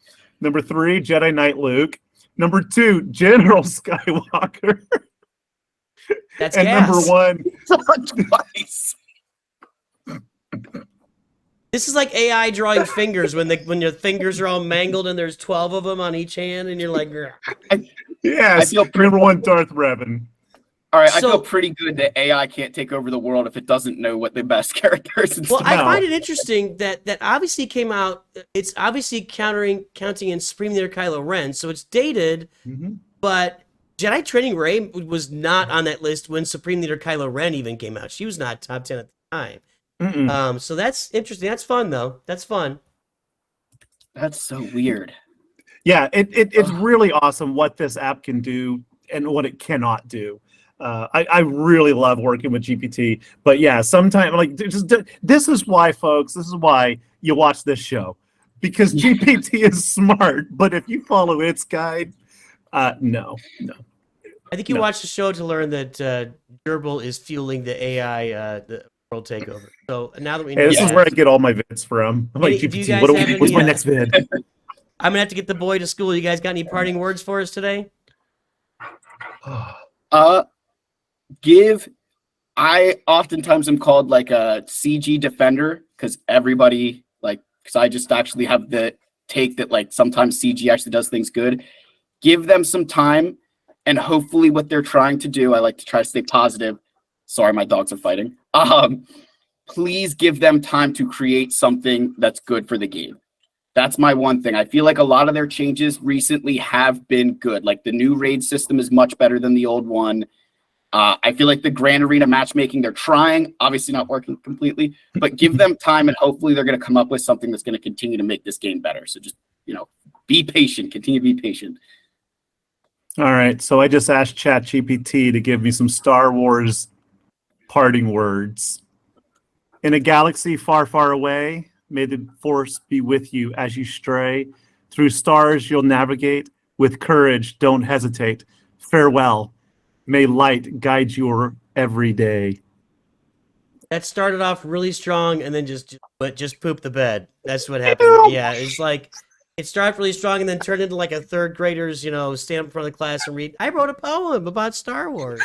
Number 3, Jedi Knight Luke. Number 2, General Skywalker. That's and gas. number 1. Twice. This is like AI drawing fingers when your fingers are all mangled and there's 12 of them on each hand and you're like, Yes. I feel number 1, Darth Revan. All right, I So- feel pretty good that AI can't take over the world if it doesn't know what the best characters and Well, stuff. I No. find it interesting that obviously came out. It's obviously counting in Supreme Leader Kylo Ren, so it's dated. Mhm. But Jedi Training Rey was not on that list when Supreme Leader Kylo Ren even came out. She was not top 10 at the time. Mm-mm. So that's interesting. That's fun though. That's fun. That's so weird. Yeah, it's Ugh. really awesome what this app can do and what it cannot do. I really love working with GPT, but yeah, sometimes like this is why, folks. This is why you watch this show, because GPT is smart. But if you follow its guide, no. I think you No. watched the show to learn that Gerbil is fueling the AI the world takeover. So now that we know Hey, this is that, where I get all my vids from. I'm like, Any- do you GPT, guys what do have we, what's any, my next vid? I'm gonna have to get the boy to school. You guys got any parting words for us today? I oftentimes am called like a CG defender because I just actually have the take that like sometimes CG actually does things good. Give them some time, and hopefully what they're trying to do, I like to try to stay positive. Sorry, my dogs are fighting. Please give them time to create something that's good for the game. That's my one thing. I feel like a lot of their changes recently have been good. Like the new raid system is much better than the old one. I feel like the Grand Arena matchmaking, they're trying, obviously not working completely, but give them time and hopefully they're going to come up with something that's going to continue to make this game better. So just, be patient, continue to be patient. All right, so I just asked ChatGPT to give me some Star Wars parting words. In a galaxy far, far away, may the Force be with you as you stray. Through stars you'll navigate. With courage, don't hesitate. Farewell. May light guide your every day. That started off really strong and then just pooped the bed. That's what happened. Yeah, it's like it started really strong and then turned into like a third grader's, stand up in front of the class and read. I wrote a poem about Star Wars.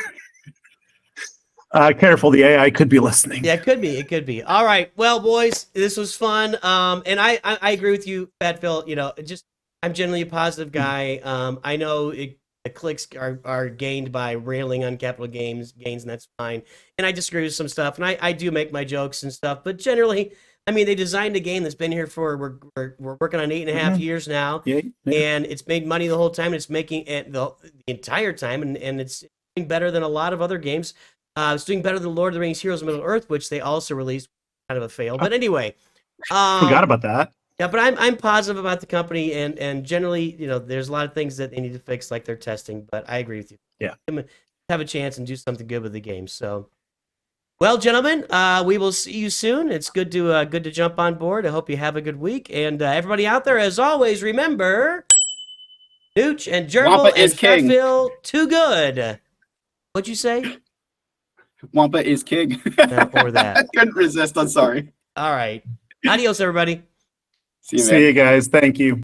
Careful, the AI could be listening. Yeah, it could be. It could be. All right. Well, boys, this was fun. And I agree with you, PhatPhil. I'm generally a positive guy. I know the clicks are gained by railing on capital gains, and that's fine. And I disagree with some stuff, and I do make my jokes and stuff. But generally, I mean, they designed a game that's been here for we're working on 8.5 years now, Yeah. and it's made money the whole time. And it's making it the entire time, and it's doing better than a lot of other games. It's doing better than Lord of the Rings: Heroes of Middle Earth, which they also released, kind of a fail. But anyway, Forgot about that. yeah, but I'm positive about the company, and generally, there's a lot of things that they need to fix, like their testing. But I agree with you. Yeah. Have a chance and do something good with the game. So, well, gentlemen, we will see you soon. It's good to jump on board. I hope you have a good week, and everybody out there, as always, remember, NOOCH and Gerbil Wampa and is king. PhatPhil, too good. What'd you say? Wampa is king. Or that. I couldn't resist. I'm sorry. All right. Adios, everybody. See you, man. See you guys. Thank you.